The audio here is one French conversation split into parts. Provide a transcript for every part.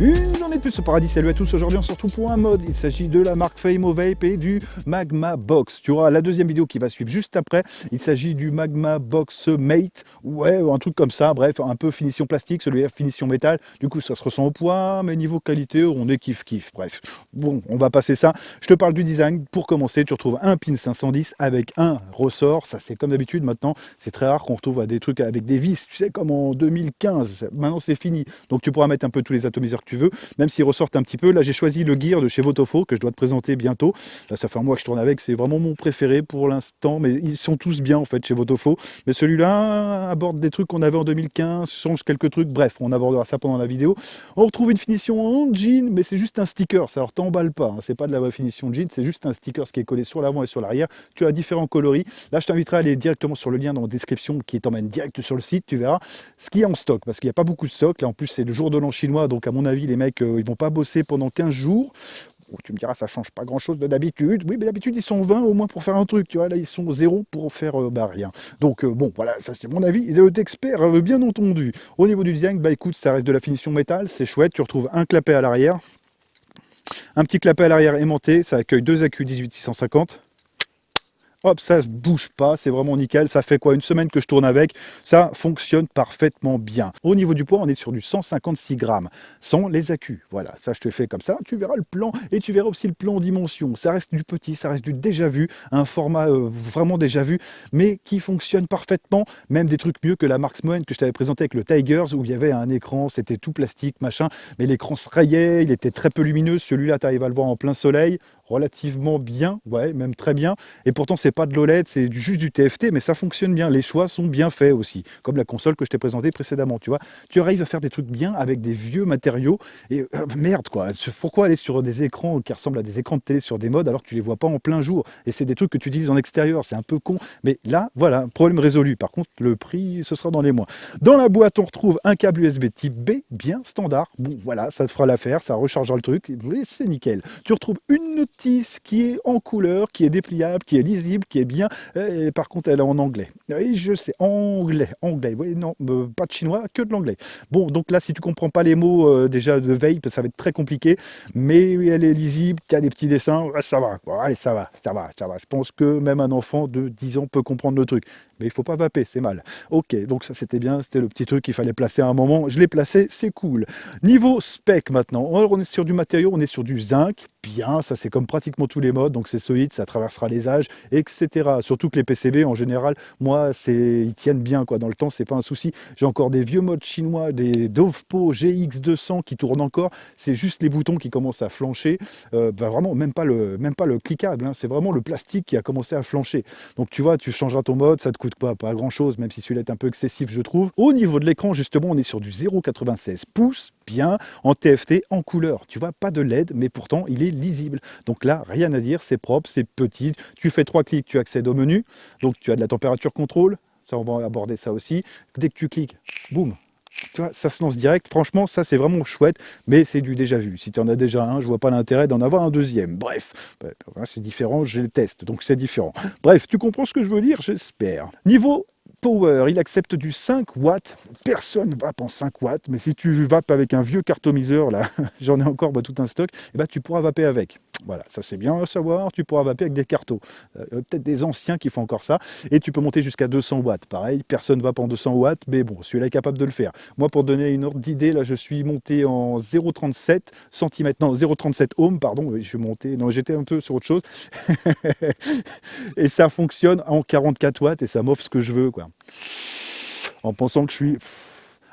Une journée de plus au paradis, salut à tous, aujourd'hui on se retrouve pour un mode, il s'agit de la marque Famo Vape et du Magma Box. Tu auras la deuxième vidéo qui va suivre juste après, il s'agit du Magma Box Mate, ouais, un truc comme ça, bref, un peu finition plastique, celui-là finition métal, du coup ça se ressent au poids, mais niveau qualité, on est kiff-kiff, bref. Bon, on va passer ça, je te parle du design, pour commencer, tu retrouves un pin 510 avec un ressort, ça c'est comme d'habitude maintenant, c'est très rare qu'on retrouve des trucs avec des vis, tu sais, comme en 2015, maintenant c'est fini, donc tu pourras mettre un peu tous les atomiseurs que tu veux, même s'ils ressortent un petit peu. Là, j'ai choisi le gear de chez Votofo, que je dois te présenter bientôt. Là, ça fait un mois que je tourne avec, c'est vraiment mon préféré pour l'instant, mais ils sont tous bien, en fait, chez Votofo. Mais celui-là aborde des trucs qu'on avait en 2015, change quelques trucs, bref, on abordera ça pendant la vidéo. On retrouve une finition en jean, mais c'est juste un sticker, ça leur t'emballe pas, hein. C'est pas de la vraie finition jean, c'est juste un sticker, ce qui est collé sur l'avant et sur l'arrière. Tu as différents coloris. Là, je t'inviterai à aller directement sur le lien dans la description qui t'emmène direct sur le site, tu verras ce qu'il y a en stock, parce qu'il n'y a pas beaucoup de stock. Là, en plus, c'est le jour de l'an chinois, donc à mon avis, les mecs, ils vont pas bosser pendant 15 jours. Oh, tu me diras, ça change pas grand chose de d'habitude. Oui, mais d'habitude, ils sont 20 au moins pour faire un truc. Tu vois, là, ils sont 0 pour faire rien. Donc, bon, voilà, ça c'est mon avis d'expert, bien entendu. Au niveau du design, bah écoute, ça reste de la finition métal, c'est chouette. Tu retrouves un clapet à l'arrière, un petit clapet à l'arrière aimanté, ça accueille deux accus 18650. Hop, ça ne bouge pas, c'est vraiment nickel. Ça fait quoi, une semaine que je tourne avec, ça fonctionne parfaitement bien. Au niveau du poids, on est sur du 156 grammes, sans les accus. Voilà, ça je te fais comme ça, tu verras le plan, et tu verras aussi le plan en dimension. Ça reste du petit, ça reste du déjà vu, un format vraiment déjà vu, mais qui fonctionne parfaitement, même des trucs mieux que la marque Smoen que je t'avais présenté avec le Tigers, où il y avait un écran, c'était tout plastique, machin, mais l'écran se rayait, il était très peu lumineux. Celui-là, tu arrives à le voir en plein soleil, relativement bien, ouais, même très bien, et pourtant c'est pas de l'OLED, c'est juste du TFT, mais ça fonctionne bien, les choix sont bien faits aussi, comme la console que je t'ai présentée précédemment, tu vois, tu arrives à faire des trucs bien avec des vieux matériaux, et merde quoi, pourquoi aller sur des écrans qui ressemblent à des écrans de télé sur des modes alors que tu les vois pas en plein jour, et c'est des trucs que tu utilises en extérieur, c'est un peu con, mais là, voilà, problème résolu. Par contre, le prix, ce sera dans les mois. Dans la boîte, on retrouve un câble USB type B, bien standard, bon voilà, ça te fera l'affaire, ça rechargera le truc, et c'est nickel. Tu retrouves une notice qui est en couleur, qui est dépliable, qui est lisible, qui est bien. Et par contre, elle est en anglais. Et je sais, anglais. Oui, non, pas de chinois, que de l'anglais. Bon, donc là, si tu comprends pas les mots déjà de vape, ça va être très compliqué. Mais elle est lisible, il y a des petits dessins, ça va. Bon, allez, ça va. Je pense que même un enfant de 10 ans peut comprendre le truc. Mais il faut pas vaper, c'est mal. Ok, donc ça c'était bien, c'était le petit truc qu'il fallait placer à un moment. Je l'ai placé, c'est cool. Niveau spec maintenant, on est sur du matériau, on est sur du zinc, bien, ça c'est comme pratiquement tous les modes, donc c'est solide, ça traversera les âges, etc. Surtout que les PCB en général, moi, ils tiennent bien quoi. Dans le temps, c'est pas un souci. J'ai encore des vieux modes chinois, des Dovpo GX200 qui tournent encore. C'est juste les boutons qui commencent à flancher. Vraiment, même pas le cliquable, hein. C'est vraiment le plastique qui a commencé à flancher. Donc tu vois, tu changeras ton mode, ça te coûte pas grand chose, même si celui-là est un peu excessif, je trouve. Au niveau de l'écran, justement, on est sur du 0,96 pouces, bien, en TFT, en couleur. Tu vois, pas de LED, mais pourtant, il est lisible. Donc là, rien à dire, c'est propre, c'est petit. Tu fais 3 clics, tu accèdes au menu. Donc tu as de la température contrôle. Ça, on va aborder ça aussi. Dès que tu cliques, boum, tu vois, ça se lance direct. Franchement, ça, c'est vraiment chouette, mais c'est du déjà vu. Si tu en as déjà un, je vois pas l'intérêt d'en avoir un deuxième. Bref, c'est différent, je le teste, donc c'est différent. Bref, tu comprends ce que je veux dire, j'espère. Niveau power, il accepte du 5 watts. Personne ne vape en 5 watts, mais si tu vapes avec un vieux cartomiseur, là, j'en ai encore tout un stock, et tu pourras vaper avec. Voilà, ça c'est bien à savoir, tu pourras vaper avec des cartos. Peut-être des anciens qui font encore ça, et tu peux monter jusqu'à 200 watts. Pareil, personne ne vape en 200 watts, mais bon, celui-là est capable de le faire. Moi, pour donner une ordre d'idée, là, je suis monté en 0,37 cm, non, 0,37 ohms, pardon, je suis monté, non, j'étais un peu sur autre chose, et ça fonctionne en 44 watts, et ça m'offre ce que je veux, quoi. En pensant que je suis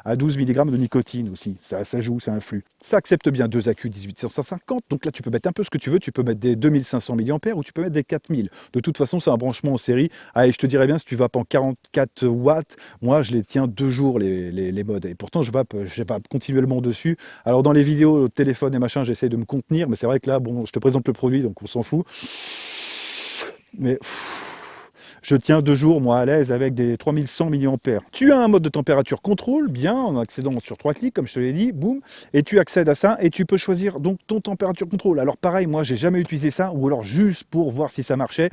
à 12 mg de nicotine aussi, ça joue, ça influe. Ça accepte bien deux accus 18550, donc là tu peux mettre un peu ce que tu veux, tu peux mettre des 2500 mAh ou tu peux mettre des 4000. De toute façon, c'est un branchement en série. Allez, je te dirais bien, si tu vapes en 44 watts, moi je les tiens 2 jours les modes, et pourtant je vape continuellement dessus. Alors dans les vidéos, le téléphone et machin, j'essaie de me contenir, mais c'est vrai que là, bon, je te présente le produit, donc on s'en fout. Mais Je tiens 2 jours, moi, à l'aise avec des 3100 mAh. Tu as un mode de température contrôle, bien, en accédant sur 3 clics, comme je te l'ai dit, boum, et tu accèdes à ça et tu peux choisir donc ton température contrôle. Alors pareil, moi, j'ai jamais utilisé ça, ou alors juste pour voir si ça marchait.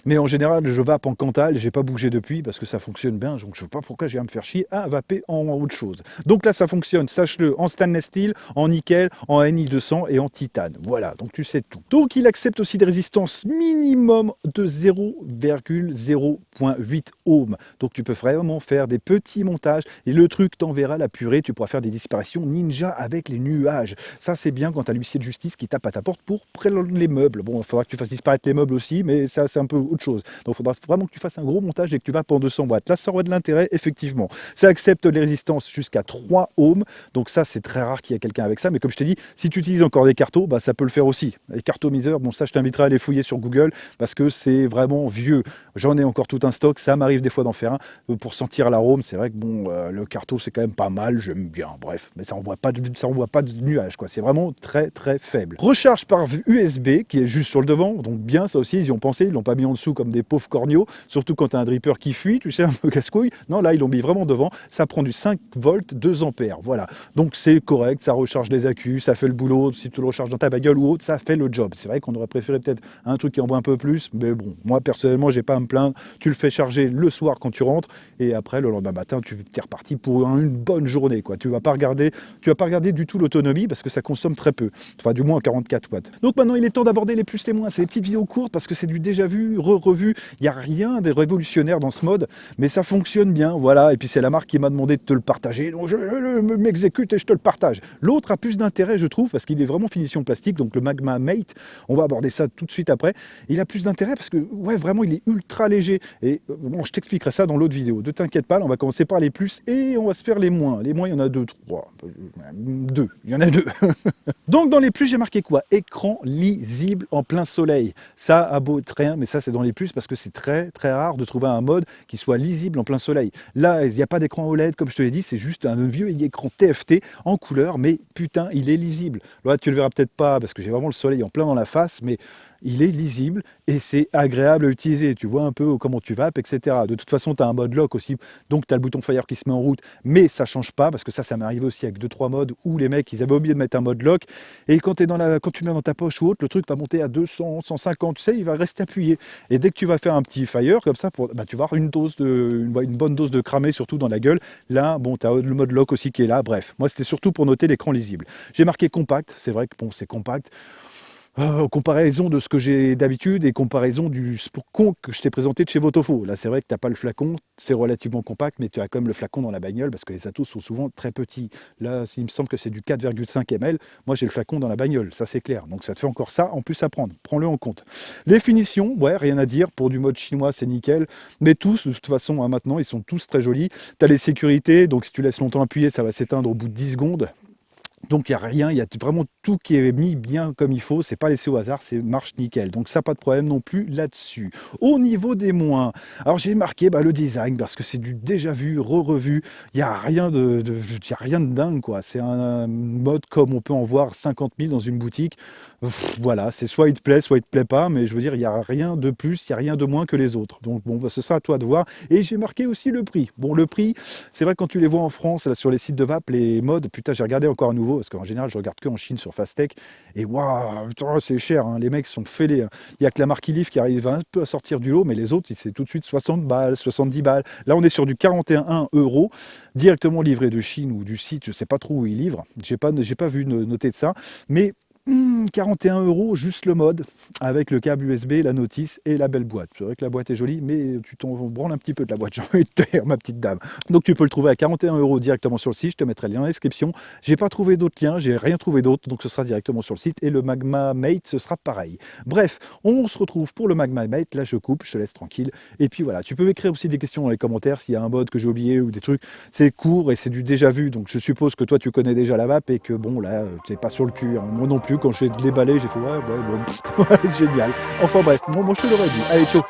Mais en général, je vape en Cantal, j'ai pas bougé depuis parce que ça fonctionne bien, donc je sais pas pourquoi j'ai à me faire chier à vaper en autre chose. Donc là, ça fonctionne, sache-le, en stainless steel, en nickel, en Ni200 et en titane. Voilà, donc tu sais tout. Donc il accepte aussi des résistances minimum de 0,0.8 ohms. Donc tu peux vraiment faire des petits montages et le truc t'enverra la purée, tu pourras faire des disparitions ninja avec les nuages. Ça c'est bien quand tu as l'huissier de justice qui tape à ta porte pour prendre les meubles. Bon, il faudra que tu fasses disparaître les meubles aussi, mais ça c'est un peu autre chose. Donc il faudra vraiment que tu fasses un gros montage et que tu vas pour 200 watts. Là ça aurait de l'intérêt, effectivement. Ça accepte les résistances jusqu'à 3 ohms. Donc ça c'est très rare qu'il y ait quelqu'un avec ça. Mais comme je t'ai dit, si tu utilises encore des cartos, bah, ça peut le faire aussi. Les cartomiseurs, bon ça je t'inviterai à aller fouiller sur Google parce que c'est vraiment vieux. J'en ai encore tout un stock, ça m'arrive des fois d'en faire un pour sentir l'arôme. C'est vrai que bon, le carto c'est quand même pas mal, j'aime bien, bref, mais ça envoie pas de nuages, quoi. C'est vraiment très très faible. Recharge par USB qui est juste sur le devant, donc bien ça aussi, ils y ont pensé, ils l'ont pas mis en dessous comme des pauvres corneaux, surtout quand tu as un dripper qui fuit, tu sais, un peu casse-couille. Non, là ils l'ont mis vraiment devant, ça prend du 5 volts, 2 ampères, voilà. Donc c'est correct, ça recharge les accus, ça fait le boulot, si tu le recharges dans ta bagnole ou autre, ça fait le job. C'est vrai qu'on aurait préféré peut-être un truc qui envoie un peu plus, mais bon, moi personnellement, j'ai pas à me plaindre. Tu le fais charger le soir quand tu rentres et après le lendemain matin, tu es reparti pour une bonne journée, quoi. Tu vas pas regarder du tout l'autonomie parce que ça consomme très peu. Enfin, du moins 44 watts. Donc maintenant, il est temps d'aborder les plus et moins. C'est des petites vidéos courtes parce que c'est du déjà vu, revu. Il n'y a rien de révolutionnaire dans ce mode, mais ça fonctionne bien, voilà. Et puis c'est la marque qui m'a demandé de te le partager, donc je m'exécute et je te le partage. L'autre a plus d'intérêt, je trouve, parce qu'il est vraiment finition plastique, donc le Magma Mate, on va aborder ça tout de suite après. Il a plus d'intérêt parce que, ouais, vraiment, il est ultra léger. Et bon, je t'expliquerai ça dans l'autre vidéo. Ne t'inquiète pas, là, on va commencer par les plus et on va se faire les moins. Les moins, il y en a 2, 3. 2, il y en a 2. Donc dans les plus, j'ai marqué quoi? Écran lisible en plein soleil. Ça a beau être rien, mais ça c'est dans les plus parce que c'est très très rare de trouver un mode qui soit lisible en plein soleil. Là, il n'y a pas d'écran OLED comme je te l'ai dit, c'est juste un vieux écran TFT en couleur, mais putain, il est lisible. Là, tu le verras peut-être pas parce que j'ai vraiment le soleil en plein dans la face, mais il est lisible et c'est agréable à utiliser. Tu vois un peu comment tu vapes, etc. De toute façon, tu as un mode lock aussi, donc tu as le bouton Fire qui se met en route, mais ça change pas parce que ça m'est arrivé aussi avec 2-3 modes où les mecs, ils avaient oublié de mettre un mode lock et quand tu mets dans ta poche ou autre, le truc va monter à 200, 150, tu sais, il va rester appuyé. Et dès que tu vas faire un petit Fire comme ça, tu vas avoir une bonne dose de cramé, surtout dans la gueule. Là, bon, tu as le mode lock aussi qui est là. Bref, moi, c'était surtout pour noter l'écran lisible. J'ai marqué compact, c'est vrai que bon, c'est compact. Comparaison de ce que j'ai d'habitude et comparaison du flacon que je t'ai présenté de chez Votofo. Là, c'est vrai que tu n'as pas le flacon, c'est relativement compact, mais tu as quand même le flacon dans la bagnole parce que les Atos sont souvent très petits. Là, il me semble que c'est du 4,5 ml. Moi, j'ai le flacon dans la bagnole, ça c'est clair. Donc, ça te fait encore ça en plus à prendre. Prends-le en compte. Les finitions, ouais, rien à dire. Pour du mode chinois, c'est nickel. Mais tous, de toute façon, hein, maintenant, ils sont tous très jolis. Tu as les sécurités, donc si tu laisses longtemps appuyer, ça va s'éteindre au bout de 10 secondes. Donc il n'y a rien, il y a vraiment tout qui est mis bien comme il faut, c'est pas laissé au hasard, c'est marche nickel. Donc ça, pas de problème non plus là-dessus. Au niveau des moins, alors j'ai marqué le design parce que c'est du déjà vu, revu. Il n'y a rien y a rien de dingue, quoi. C'est un mode comme on peut en voir 50 000 dans une boutique. Voilà, c'est soit il te plaît pas, mais je veux dire, il n'y a rien de plus, il n'y a rien de moins que les autres. Donc bon, ce sera à toi de voir. Et j'ai marqué aussi le prix. Bon, le prix, c'est vrai quand tu les vois en France, là, sur les sites de vape, les modes, putain, j'ai regardé encore à nouveau, parce qu'en général, je regarde que en Chine sur Fastech, et waouh, c'est cher, hein, les mecs sont fêlés. Hein. Il n'y a que la marque Ilif qui arrive un peu à sortir du lot, mais les autres, c'est tout de suite 60 balles, 70 balles. Là, on est sur du 41 €, directement livré de Chine ou du site, je ne sais pas trop où ils livrent, j'ai pas vu noter de ça, mais 41 €, juste le mode, avec le câble USB, la notice et la belle boîte. C'est vrai que la boîte est jolie, mais tu t'en branles un petit peu de la boîte, j'ai envie de te dire, ma petite dame. Donc tu peux le trouver à 41 € directement sur le site, je te mettrai le lien dans la description. J'ai pas trouvé d'autres liens, j'ai rien trouvé d'autre, donc ce sera directement sur le site. Et le Magma Mate, ce sera pareil. Bref, on se retrouve pour le Magma Mate, là je coupe, je te laisse tranquille. Et puis voilà, tu peux m'écrire aussi des questions dans les commentaires s'il y a un mode que j'ai oublié ou des trucs. C'est court et c'est du déjà vu, donc je suppose que toi tu connais déjà la vape et que bon là, tu n'es pas sur le cul. Hein. Moi non plus, quand je l'ai déballé, j'ai fait ouais, bon, génial. Enfin bref, moi je te l'aurais dit. Allez, ciao.